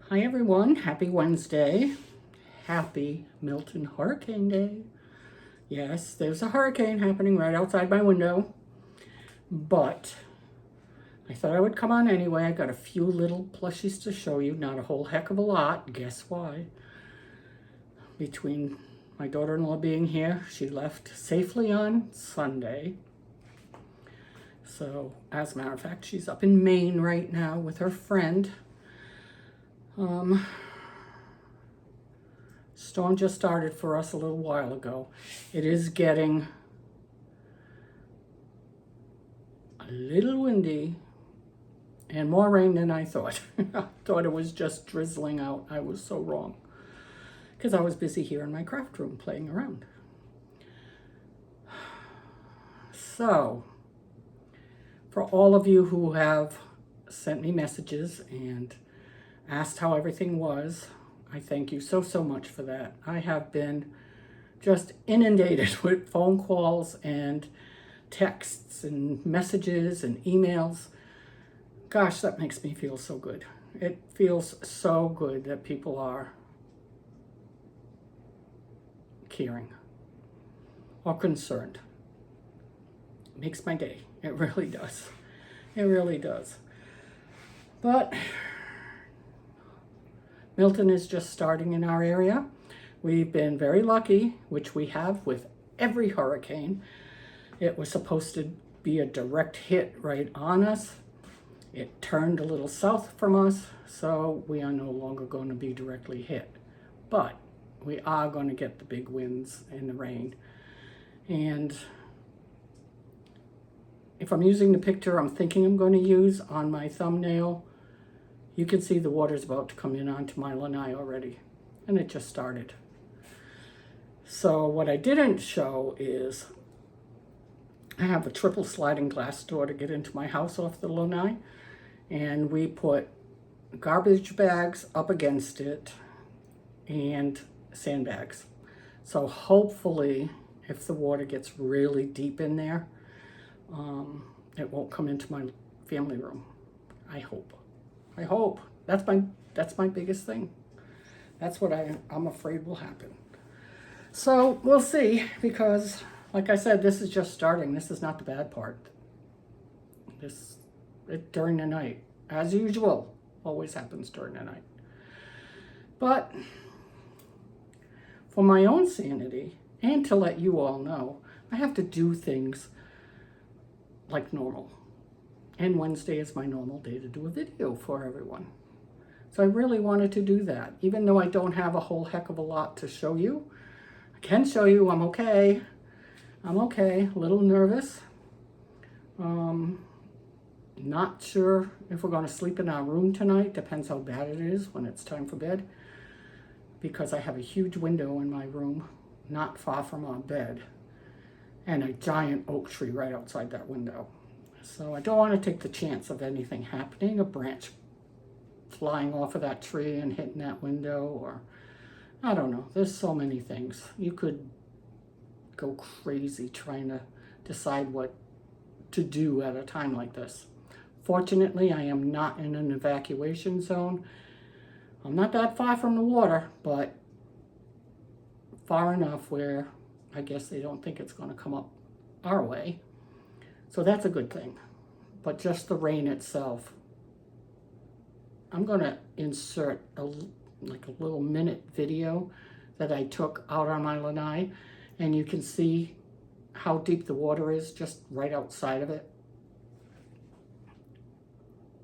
Hi everyone, happy Wednesday. Happy Milton Hurricane Day. Yes, there's a hurricane happening right outside my window, but I thought I would come on anyway. I got a few little plushies to show you, not a whole heck of a lot. Guess why? Between my daughter-in-law being here, she left safely on Sunday. So, as a matter of fact, she's up in Maine right now with her friend. Storm just started for us a little while ago. It is getting a little windy and more rain than I thought. I thought it was just drizzling out. I was so wrong because I was busy here in my craft room playing around. So, for all of you who have sent me messages and asked how everything was, I thank you so much for that. I have been just inundated with phone calls and texts and messages and emails. Gosh, that makes me feel so good. It feels so good that people are caring or concerned. It makes my day. It really does. It really does. But Milton is just starting in our area. We've been very lucky, which we have with every hurricane. It was supposed to be a direct hit right on us. It turned a little south from us, so we are no longer going to be directly hit. But we are going to get the big winds and the rain. And if I'm using the picture I'm thinking I'm going to use on my thumbnail, you can see the water's about to come in onto my lanai already, and it just started. So what I didn't show is I have a triple sliding glass door to get into my house off the lanai, and we put garbage bags up against it and sandbags. So hopefully, if the water gets really deep in there, it won't come into my family room. I hope. That's my biggest thing. That's what I'm afraid will happen. So we'll see, because like I said, this is just starting. This is not the bad part. During the night, as usual, always happens during the night. But for my own sanity, and to let you all know, I have to do things like normal. And Wednesday is my normal day to do a video for everyone. So I really wanted to do that. Even though I don't have a whole heck of a lot to show you, I can show you I'm okay. I'm okay, a little nervous. Not sure if we're going to sleep in our room tonight. Depends how bad it is when it's time for bed. Because I have a huge window in my room, not far from our bed. And a giant oak tree right outside that window. So I don't want to take the chance of anything happening, a branch flying off of that tree and hitting that window, or I don't know. There's so many things. You could go crazy trying to decide what to do at a time like this. Fortunately, I am not in an evacuation zone. I'm not that far from the water, but far enough where I guess they don't think it's going to come up our way. So that's a good thing. But just the rain itself, I'm going to insert a little minute video that I took out on my lanai, and you can see how deep the water is just right outside of it.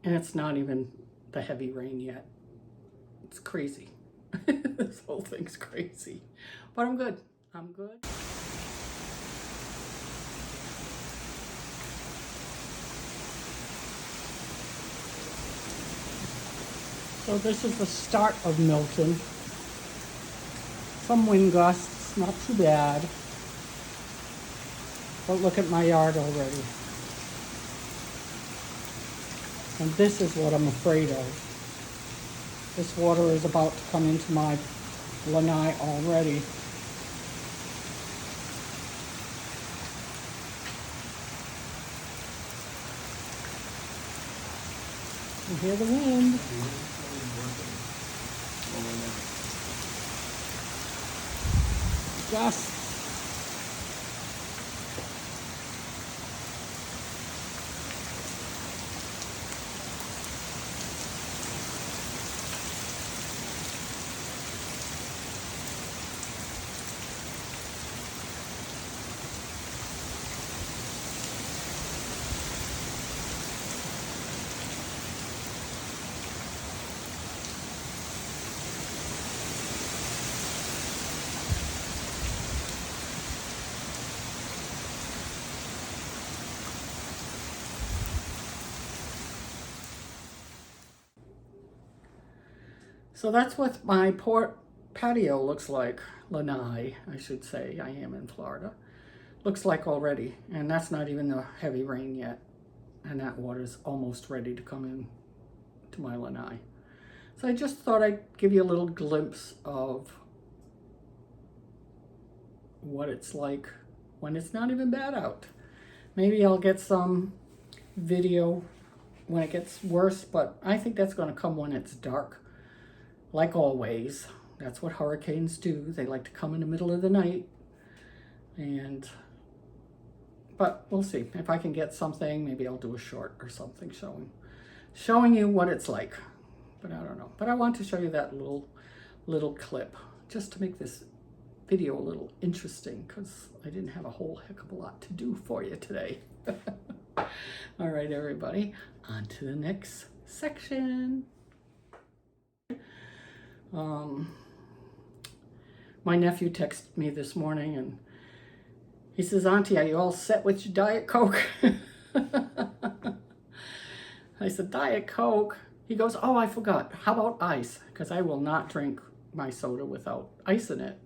And it's not even the heavy rain yet. It's crazy. This whole thing's crazy. But I'm good. I'm good. So this is the start of Milton. Some wind gusts, not too bad. But look at my yard already. And this is what I'm afraid of. This water is about to come into my lanai already. You hear the wind. over there. Just so that's what my patio looks like. Lanai, I should say. I am in Florida. Looks like already, and that's not even the heavy rain yet. And that water's almost ready to come in to my lanai. So I just thought I'd give you a little glimpse of what it's like when it's not even bad out. Maybe I'll get some video when it gets worse, but I think that's going to come when it's dark. Like always, that's what hurricanes do. They like to come in the middle of the night. But we'll see. If I can get something, maybe I'll do a short or something showing you what it's like. But I don't know. But I want to show you that little clip just to make this video a little interesting, because I didn't have a whole heck of a lot to do for you today. All right, everybody, on to the next section. My nephew texted me this morning and he says, "Auntie, are you all set with your Diet Coke?" I said, "Diet Coke?" He goes, "Oh, I forgot. How about ice? Because I will not drink my soda without ice in it."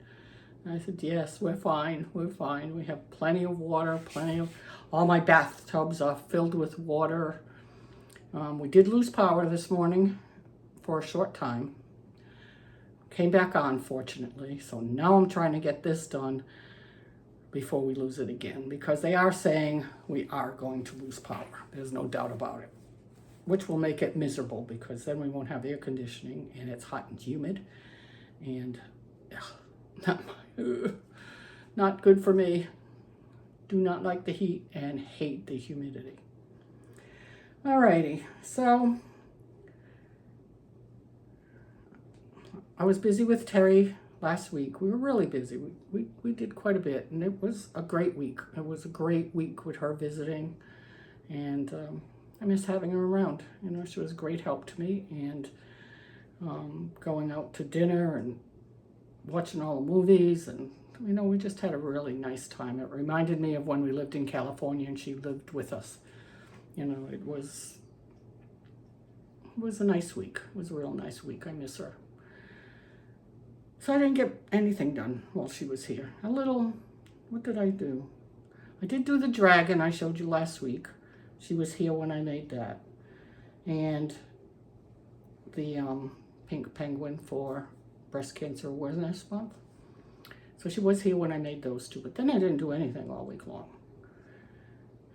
And I said, "Yes, we're fine. We're fine. We have plenty of water, all my bathtubs are filled with water." We did lose power this morning for a short time. Came back on, fortunately. So now I'm trying to get this done before we lose it again, because they are saying we are going to lose power. There's no doubt about it, which will make it miserable, because then we won't have air conditioning and it's hot and humid, and not good for me. Do not like the heat and hate the humidity. Alrighty, so I was busy with Terry last week. We were really busy. We did quite a bit, and it was a great week. It was a great week with her visiting, and I miss having her around. You know, she was a great help to me, and going out to dinner and watching all the movies, and you know, we just had a really nice time. It reminded me of when we lived in California and she lived with us. You know, it was a nice week. It was a real nice week. I miss her. So I didn't get anything done while she was here. What did I do? I did do the dragon I showed you last week. She was here when I made that. And the pink penguin for Breast Cancer Awareness Month. So she was here when I made those two, but then I didn't do anything all week long.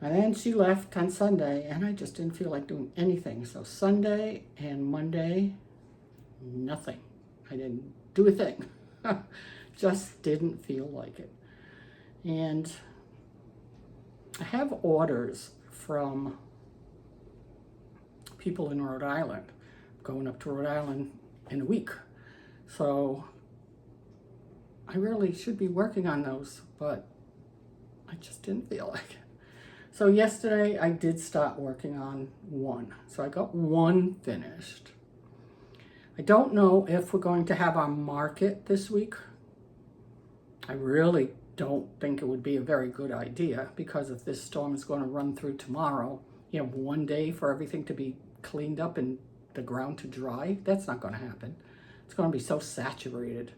And then she left on Sunday, and I just didn't feel like doing anything. So Sunday and Monday, nothing. I didn't do a thing. Just didn't feel like it. And I have orders from people in Rhode Island. Going up to Rhode Island in a week. So I really should be working on those, but I just didn't feel like it. So yesterday I did start working on one. So I got one finished. I don't know if we're going to have our market this week. I really don't think it would be a very good idea, because if this storm is going to run through tomorrow, you have one day for everything to be cleaned up and the ground to dry. That's not going to happen. It's going to be so saturated.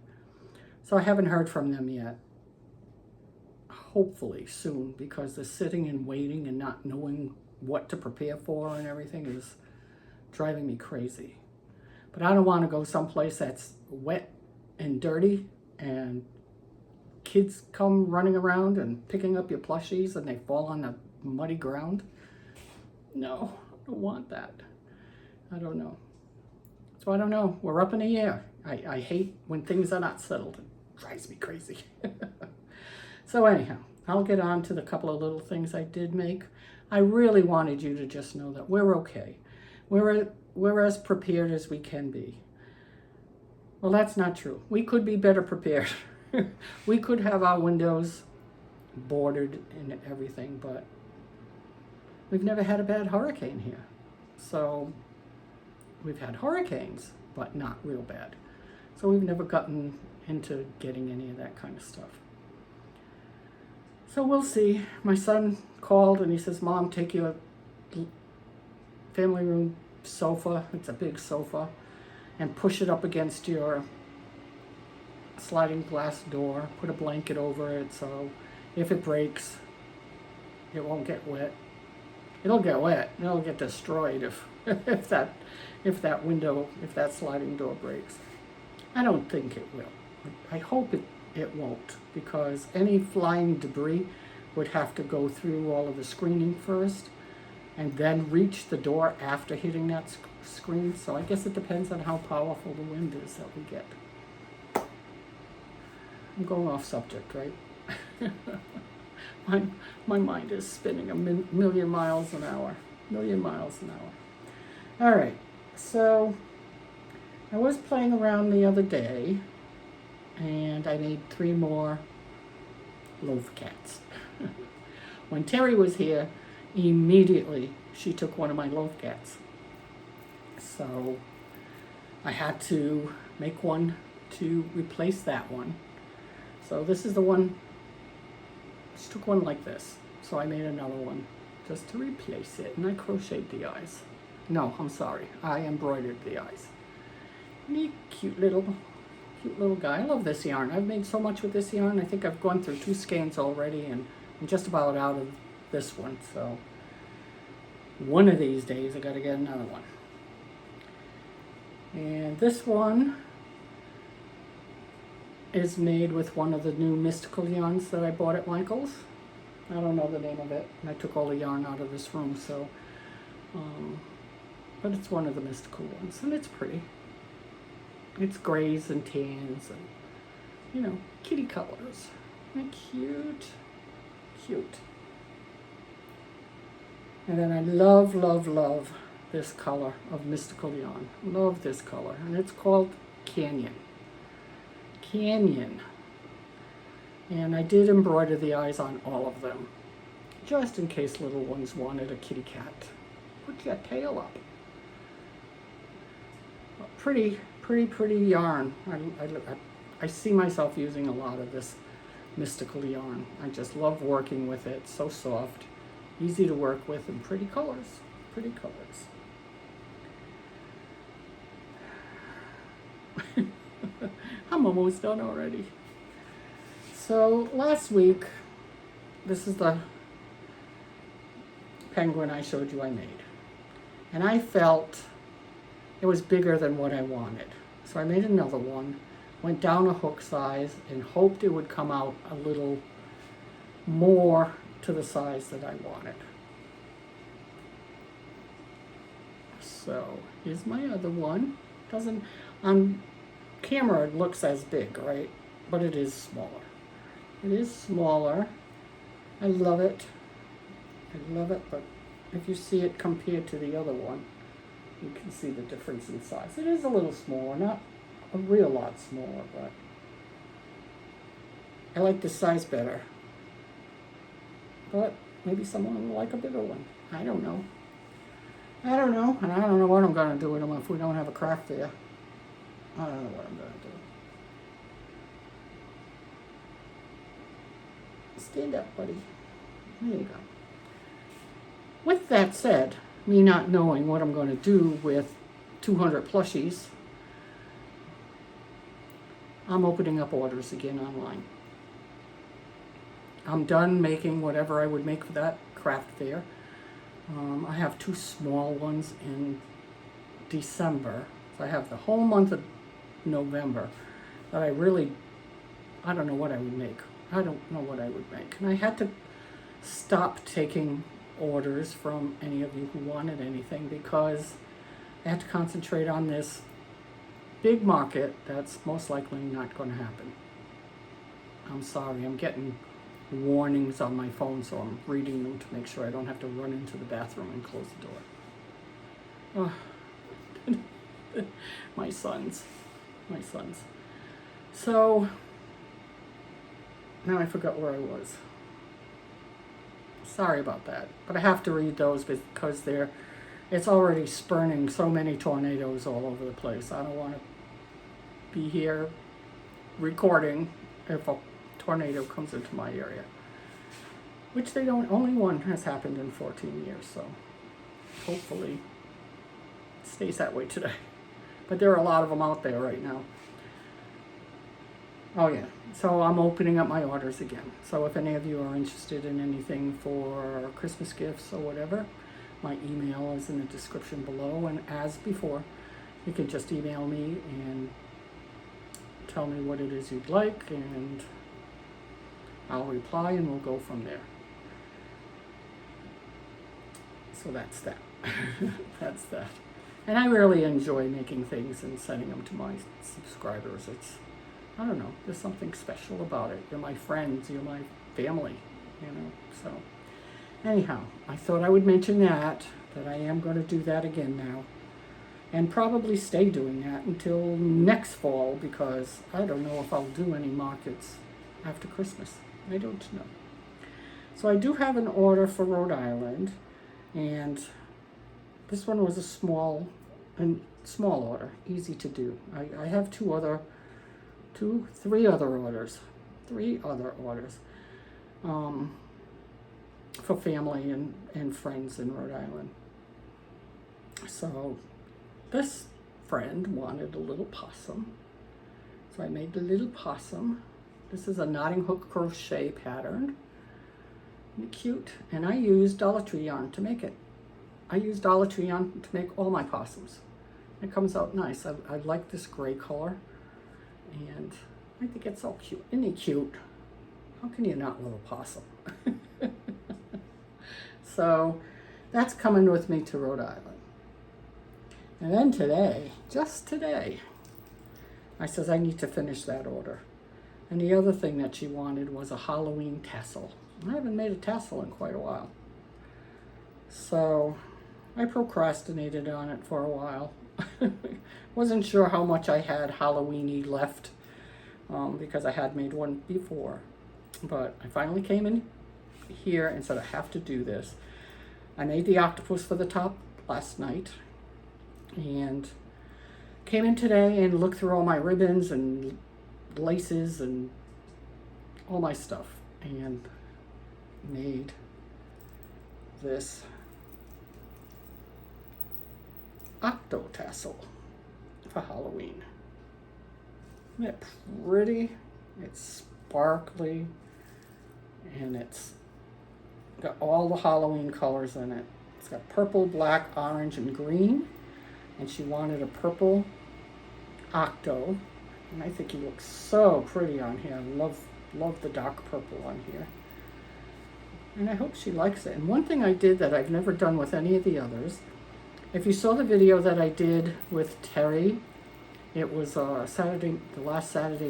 So I haven't heard from them yet. Hopefully soon, because the sitting and waiting and not knowing what to prepare for and everything is driving me crazy. But I don't want to go someplace that's wet and dirty and kids come running around and picking up your plushies and they fall on the muddy ground. No, I don't want that. I don't know. So I don't know. We're up in the air. I hate when things are not settled. It drives me crazy. So anyhow, I'll get on to the couple of little things I did make. I really wanted you to just know that we're okay. We're as prepared as we can be. Well, that's not true. We could be better prepared. We could have our windows boarded and everything, but we've never had a bad hurricane here. So we've had hurricanes, but not real bad. So we've never gotten into getting any of that kind of stuff. So we'll see. My son called and he says, Mom, take your family room sofa, it's a big sofa, and push it up against your sliding glass door. Put a blanket over it so if it breaks, it won't get wet. It'll get wet. It'll get destroyed if that window, if that sliding door breaks. I don't think it will. I hope it won't, because any flying debris would have to go through all of the screening first and then reach the door after hitting that screen. So I guess it depends on how powerful the wind is that we get. I'm going off subject, right? My mind is spinning a million miles an hour. All right, so I was playing around the other day and I made 3 more loaf cats. When Terry was here, immediately she took one of my loaf cats. So I had to make one to replace that one. So this is the one, she took one like this. So I made another one just to replace it, and I crocheted the eyes. No, I'm sorry, I embroidered the eyes. Neat, cute little guy. I love this yarn. I've made so much with this yarn. I think I've gone through 2 skeins already, and I'm just about out of this one. So one of these days I gotta get another one. And this one is made with one of the new mystical yarns that I bought at Michael's. I don't know the name of it. I took all the yarn out of this room, so but it's one of the mystical ones, and it's pretty. It's grays and tans and, you know, kitty colors. Isn't that cute? Cute. And then I love, love, love this color of mystical yarn. Love this color. And it's called Canyon. Canyon. And I did embroider the eyes on all of them, just in case little ones wanted a kitty cat. Put your tail up. Pretty yarn. I see myself using a lot of this mystical yarn. I just love working with it. So soft, easy to work with, and pretty colors. Pretty colors. I'm almost done already. So last week, this is the penguin I showed you I made. And I felt it was bigger than what I wanted. So I made another one, went down a hook size, and hoped it would come out a little more to the size that I wanted. So here's my other one. Doesn't, on camera it looks as big, right? But it is smaller. It is smaller. I love it. I love it, but if you see it compared to the other one, you can see the difference in size. It is a little smaller, not a real lot smaller, but I like this size better. But maybe someone will like a bigger one. I don't know. And I don't know what I'm going to do with them if we don't have a craft fair. I don't know what I'm going to do. Stand up, buddy. There you go. With that said, me not knowing what I'm going to do with 200 plushies, I'm opening up orders again online. I'm done making whatever I would make for that craft fair. I have 2 small ones in December. So I have the whole month of November that I don't know what I would make. I don't know what I would make. And I had to stop taking orders from any of you who wanted anything because I had to concentrate on this big market, that's most likely not going to happen. I'm sorry, I'm getting warnings on my phone, so I'm reading them to make sure I don't have to run into the bathroom and close the door. Oh. my sons. So, now I forgot where I was. Sorry about that, but I have to read those because it's already spurning so many tornadoes all over the place. I don't want to be here recording if a tornado comes into my area, which they don't. Only one has happened in 14 years, so hopefully it stays that way today. But there are a lot of them out there right now. Oh yeah, so I'm opening up my orders again. So if any of you are interested in anything for Christmas gifts or whatever, my email is in the description below. And as before, you can just email me and tell me what it is you'd like, and I'll reply and we'll go from there. So that's that. That's that. And I really enjoy making things and sending them to my subscribers. I don't know, there's something special about it. You're my friends, you're my family, so. Anyhow, I thought I would mention that I am going to do that again now. And probably stay doing that until next fall, because I don't know if I'll do any markets after Christmas. I don't know. So I do have an order for Rhode Island, and this one was a small order, easy to do. I have three other orders for family and friends in Rhode Island. So this friend wanted a little possum, so I made the little possum. This is a knotting hook crochet pattern. Isn't it cute? And I used Dollar Tree yarn to make it. I use Dollar Tree yarn to make all my possums. It comes out nice. I like this gray color, and I think it's so cute. Isn't he cute? How can you not love a possum? So that's coming with me to Rhode Island. And then today, just today, I says I need to finish that order. And the other thing that she wanted was a Halloween tassel. I haven't made a tassel in quite a while. So I procrastinated on it for a while. Wasn't sure how much I had Halloween-y left, because I had made one before. But I finally came in here and said I have to do this. I made the octopus for the top last night, and came in today and looked through all my ribbons and laces and all my stuff, and made this octo tassel for Halloween. Isn't it pretty? It's sparkly, and it's got all the Halloween colors in it. It's got purple, black, orange, and green, and she wanted a purple octo, and I think he looks so pretty on here. I love the dark purple on here, and I hope she likes it. And one thing I did that I've never done with any of the others, if you saw the video that I did with Terry, it was the last Saturday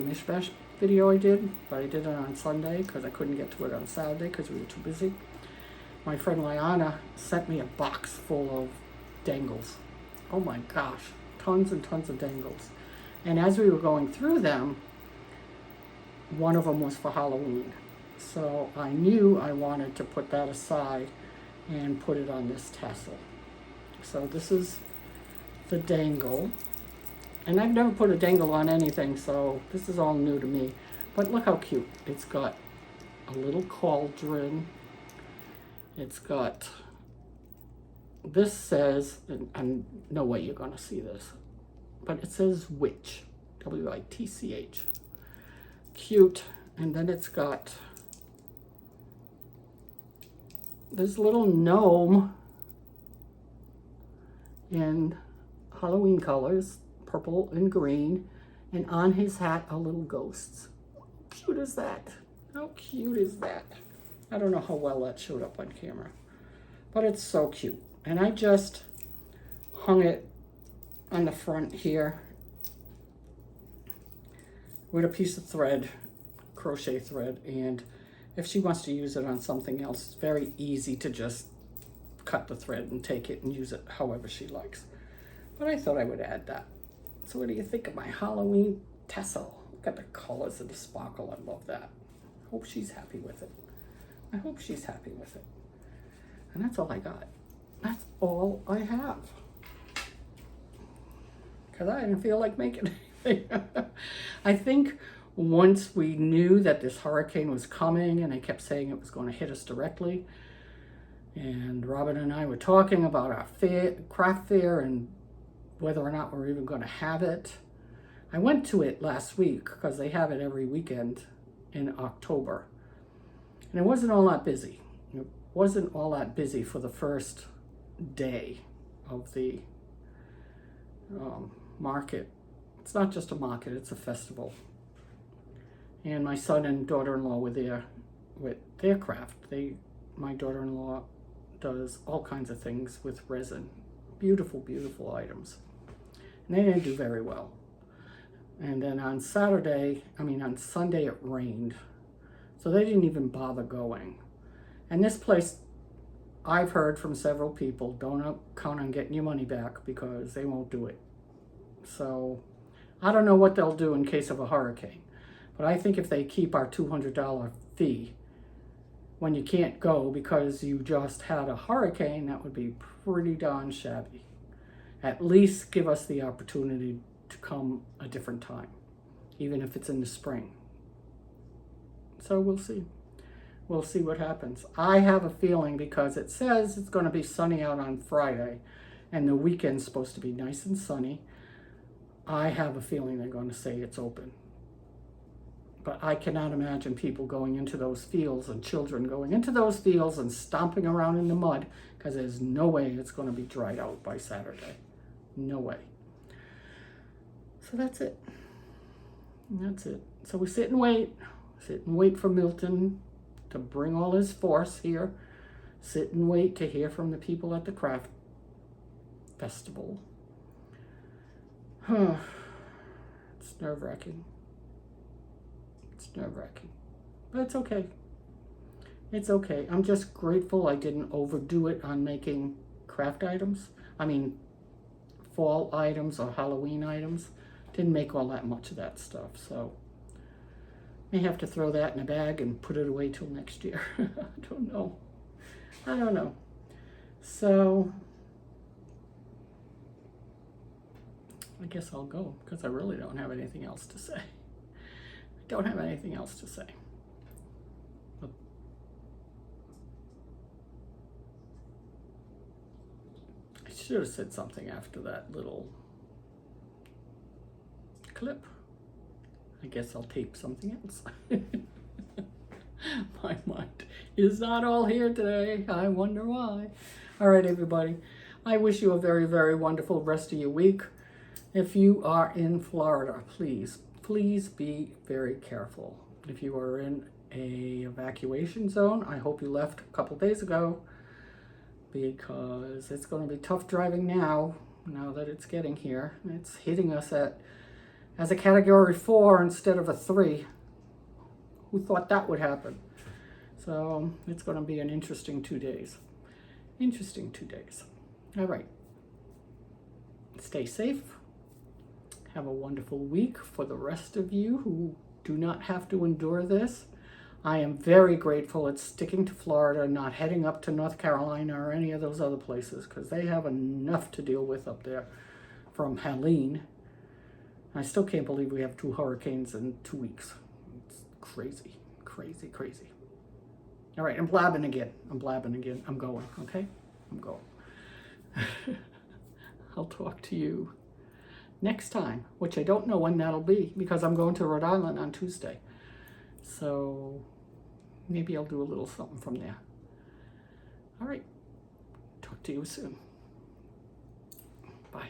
Mishmash video I did, but I did it on Sunday because I couldn't get to it on Saturday because we were too busy. My friend Liana sent me a box full of dangles. Oh my gosh, tons and tons of dangles. And as we were going through them, one of them was for Halloween. So I knew I wanted to put that aside and put it on this tassel. So this is the dangle. And I've never put a dangle on anything, so this is all new to me. But look how cute. It's got a little cauldron. It's got, this says, and no way you're going to see this, but it says witch, W-I-T-C-H. Cute. And then it's got this little gnome in Halloween colors, purple and green, and on his hat are little ghosts. How cute is that? How cute is that? I don't know how well that showed up on camera, but it's so cute. And I just hung it on the front here with a piece of thread, crochet thread, and if she wants to use it on something else, it's very easy to just cut the thread and take it and use it however she likes. But I thought I would add that. So what do you think of my Halloween tassel? Look at the colors of the sparkle. I love that. Hope she's happy with it. I hope she's happy with it. And that's all I got. That's all I have. Because I didn't feel like making anything. I think once we knew that this hurricane was coming and they kept saying it was going to hit us directly, and Robin and I were talking about our craft fair and whether or not we're even going to have it. I went to it last week because they have it every weekend in October. And it wasn't all that busy. It wasn't all that busy for the first day of the market. It's not just a market, it's a festival. And my son and daughter-in-law were there with their craft. My daughter-in-law does all kinds of things with resin. Beautiful, beautiful items. And they didn't do very well. And then on Sunday it rained. So they didn't even bother going. And this place, I've heard from several people, don't count on getting your money back because they won't do it. So I don't know what they'll do in case of a hurricane. But I think if they keep our $200 fee when you can't go because you just had a hurricane, that would be pretty darn shabby. At least give us the opportunity to come a different time, even if it's in the spring. So we'll see. We'll see what happens. I have a feeling because it says it's going to be sunny out on Friday and the weekend's supposed to be nice and sunny. I have a feeling they're going to say it's open. But I cannot imagine people going into those fields and children going into those fields and stomping around in the mud because there's no way it's going to be dried out by Saturday. No way. So that's it. That's it. So we sit and wait. Sit and wait for Milton to bring all his force here. Sit and wait to hear from the people at the craft festival. It's nerve-wracking. It's nerve-wracking. But it's okay. It's okay. I'm just grateful I didn't overdo it on making craft items. I mean, fall items or Halloween items. Didn't make all that much of that stuff, so may have to throw that in a bag and put it away till next year. I don't know. I don't know. So I guess I'll go because I really don't have anything else to say. I don't have anything else to say. I should have said something after that little clip. I guess I'll tape something else. My mind is not all here today. I wonder why. All right, everybody. I wish you a very, very wonderful rest of your week. If you are in Florida, please be very careful. If you are in a evacuation zone, I hope you left a couple days ago because it's going to be tough driving now that it's getting here. It's hitting us as a category 4 instead of a 3. Who thought that would happen? So it's going to be an interesting 2 days. Interesting 2 days. All right. Stay safe. Have a wonderful week for the rest of you who do not have to endure this. I am very grateful it's sticking to Florida, not heading up to North Carolina or any of those other places because they have enough to deal with up there from Helene. I still can't believe we have 2 hurricanes in 2 weeks. It's crazy, crazy, crazy. All right, I'm blabbing again. I'm going, okay? I'm going. I'll talk to you next time, which I don't know when that'll be because I'm going to Rhode Island on Tuesday. So maybe I'll do a little something from there. All right. Talk to you soon. Bye.